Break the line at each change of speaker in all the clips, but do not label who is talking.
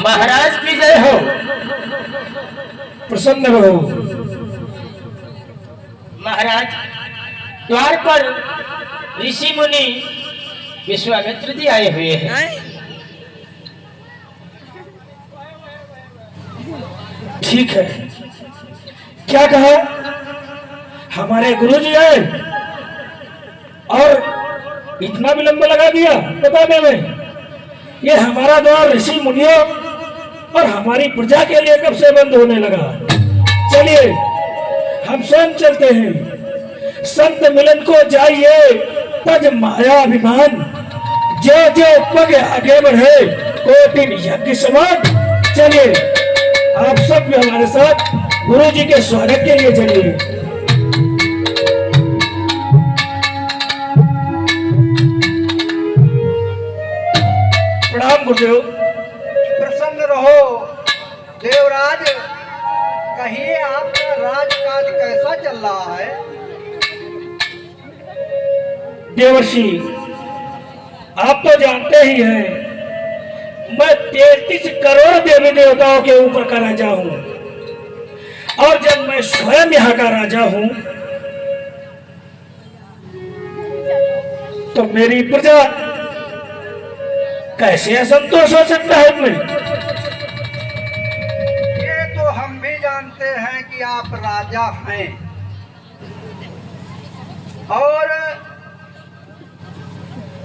महाराज की जय हो।
प्रसन्न रहो।
महाराज, द्वार पर ऋषि मुनि विश्वामित्र जी आए हुए हैं।
ठीक है, क्या कहा? हमारे गुरुजी आए और इतना विलंब लगा दिया बताने में। ये हमारा द्वार ऋषि मुनियों और हमारी प्रजा के लिए कब से बंद होने लगा? चलिए हम स्वयं चलते हैं। संत मिलन को जाइए तज माया अभिमान, जो जो पग आगे बढ़े कोटि यज्ञ समान। चलिए आप सब भी हमारे साथ गुरु जी के स्वागत के लिए चलिए। प्रणाम गुरुदेव।
प्रसन्न रहो देवराज। कहिए आपका राजकाज कैसा चल रहा है?
देवर्षि, आप तो जानते ही हैं मैं 33 करोड़ देवी देवताओं के ऊपर का राजा हूं, और जब मैं स्वयं यहाँ का राजा हूं तो मेरी प्रजा कैसे असंतोष हो सकता है इसमें?
ये तो हम भी जानते हैं कि आप राजा हैं, और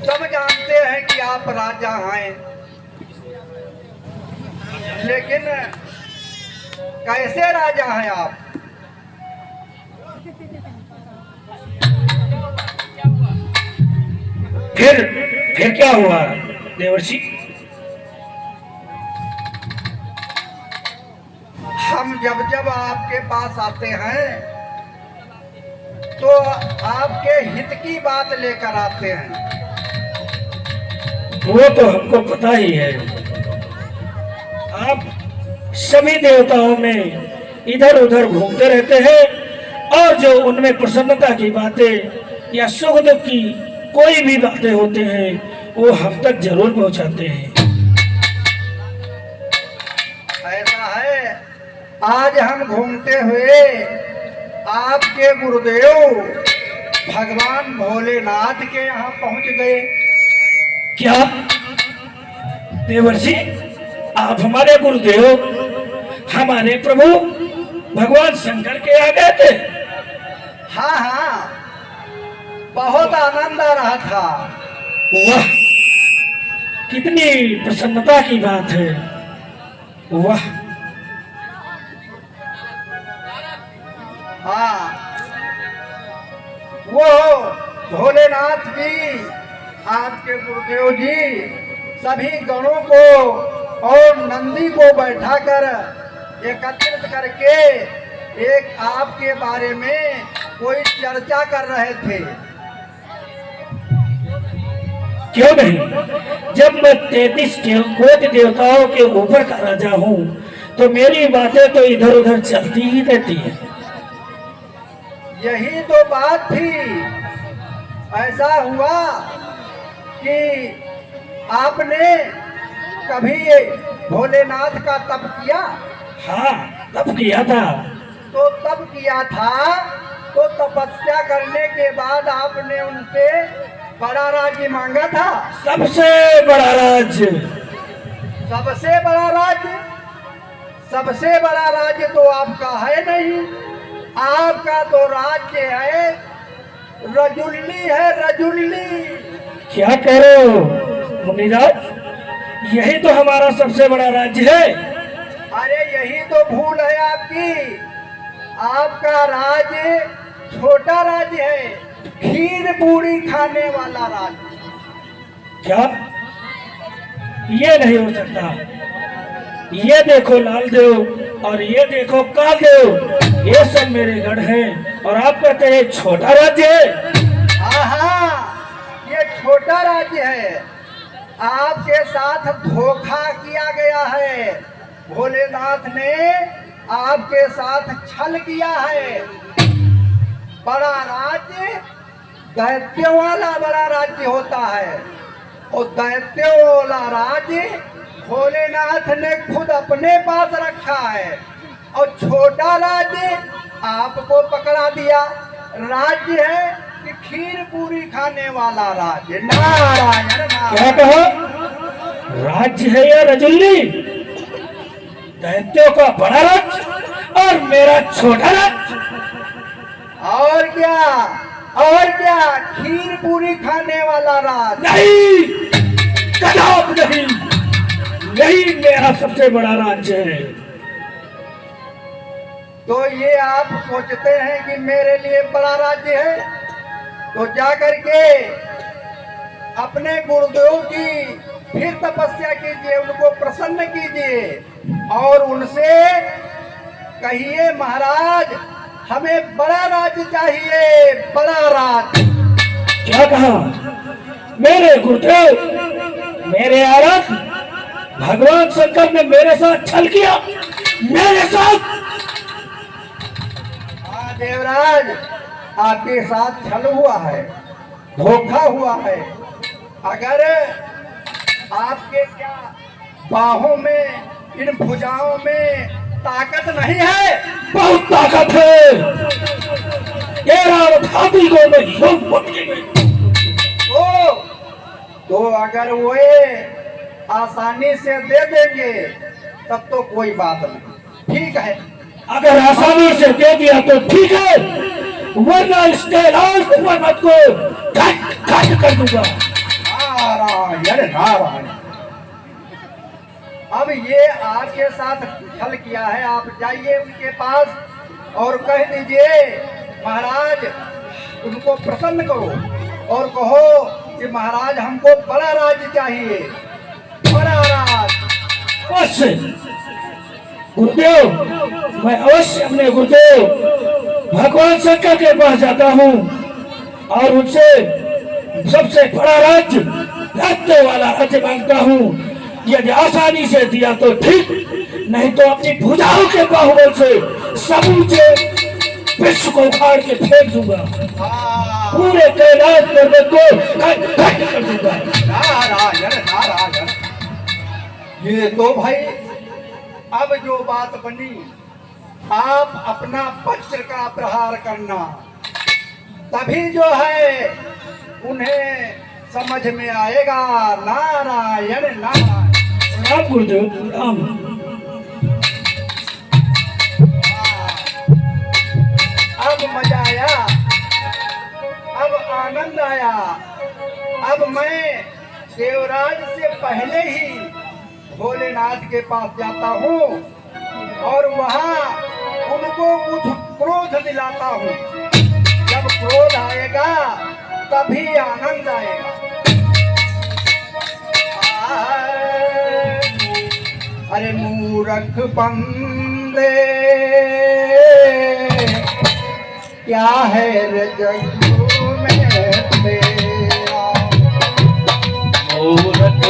सब जानते हैं कि आप राजा हैं, लेकिन कैसे राजा हैं आप?
फिर क्या हुआ देवर्षि?
हम जब जब आपके पास आते हैं तो आपके हित की बात लेकर आते हैं।
वो तो हमको पता ही है। आप सभी देवताओं में इधर उधर घूमते रहते हैं, और जो उनमें प्रसन्नता की बातें या सुख दुख की कोई भी बातें होते हैं वो हम तक जरूर पहुंचाते हैं।
ऐसा है, आज हम घूमते हुए आपके गुरुदेव भगवान भोलेनाथ के यहाँ पहुंच गए।
क्या देवर्षि, आप हमारे गुरुदेव, हमारे प्रभु भगवान शंकर के यहाँ गए थे?
हाँ हाँ, बहुत आनंद आ रहा था।
वाह, कितनी प्रसन्नता की बात है। वाह।
हाँ, वो भोलेनाथ जी, आपके गुरुदेव जी सभी गणों को और नंदी को बैठाकर एकत्रित करके एक आपके बारे में कोई चर्चा कर रहे थे।
क्यों नहीं? जब मैं 33 कोटि देवताओं के ऊपर का राजा हूँ तो मेरी बातें तो इधर उधर चलती ही रहती है।
यही तो बात थी। ऐसा हुआ कि आपने कभी भोलेनाथ का तप किया?
हाँ, तब किया था।
तो तप किया था, तो तपस्या करने के बाद आपने उनसे बड़ा राज्य मांगा था।
सबसे बड़ा राज्य।
सबसे बड़ा राज्य? सबसे बड़ा राज्य तो आपका है नहीं। आपका तो राज्य है रजुल्ली है, रजुल्ली।
क्या कह रहे हो मुनिराज? यही तो हमारा सबसे बड़ा राज्य है।
अरे यही तो भूल है आपकी। आपका राज्य छोटा राज्य है, खीर पूरी खाने वाला राज्य।
क्या? ये नहीं हो सकता। ये देखो लालदेव और ये देखो कालदेव, ये सब मेरे गढ़ हैं, और आप कहते हैं छोटा राज्य है।
हाँ, ये छोटा राज्य है। आपके साथ धोखा किया गया है। भोलेनाथ ने आपके साथ छल किया है। बड़ा राज्य दैत्यों वाला बड़ा राज्य होता है, और दैत्यों वाला राज्य भोलेनाथ ने खुद अपने पास रखा है और छोटा राज्य आपको पकड़ा दिया। राज्य है कि खीर पूरी खाने वाला राज्य। नारायण
क्या
नारायण।
कहा? राज्य है या रजुल्ली? दैत्यों का बड़ा राज्य और मेरा छोटा राज्य।
और क्या खीर पूरी खाने वाला राज्य।
नहीं, कदाप नहीं, यही मेरा सबसे बड़ा राज्य है।
तो ये आप सोचते हैं कि मेरे लिए बड़ा राज्य है, तो जाकर के अपने गुरुदेव की फिर तपस्या कीजिए, उनको प्रसन्न कीजिए और उनसे कहिए महाराज हमें बड़ा राज्य चाहिए, बड़ा राज्य।
क्या कहा? मेरे गुरुदेव, मेरे आराध्य भगवान शंकर ने मेरे साथ छल किया, मेरे साथ।
हाँ देवराज, आपके साथ छल हुआ है, धोखा हुआ है। अगर आपके क्या बाहों में, इन भुजाओं में ताकत नहीं है?
बहुत ताकत है। ये रावधाती को मैं यूं
तो अगर वे आसानी से दे देंगे तब तो कोई बात नहीं, ठीक है।
अगर आसानी से दे दिया तो ठीक है, वरना इसके राज को काट कर दूंगा।
नारायण नारायण। अब ये आपके साथ छल किया है, आप जाइए उनके पास और कह दीजिए महाराज उनको प्रसन्न करो और कहो कि महाराज हमको बड़ा राज्य चाहिए, बड़ा राज।
अवश्य गुरुदेव, मैं अवश्य अपने गुरुदेव भगवान शंकर के पास जाता हूँ और उनसे सबसे बड़ा राज्य, राज्य वाला राज्य मांगता हूँ। यदि आसानी से दिया तो ठीक, नहीं तो अपनी भुजाओं के बाहुबल से समूचे विश्व को उखाड़ के फेंक दूंगा, पूरे कैलाश पर्वत को काट कर दूंगा।
नारायण नारायण। ये तो भाई अब जो बात बनी, आप अपना वज्र का प्रहार करना, तभी जो है उन्हें समझ में आएगा। नारायण नारायण।
राम गुरुदेव राम।
अब मजा आया, अब आनंद आया। अब मैं देवराज से पहले ही भोलेनाथ के पास जाता हूँ और वहाँ उनको कुछ क्रोध दिलाता हूँ। जब क्रोध आएगा तभी आनंद आएगा। अरे मूर्ख बंदे क्या है रे जग में तेरा।
मूर्ख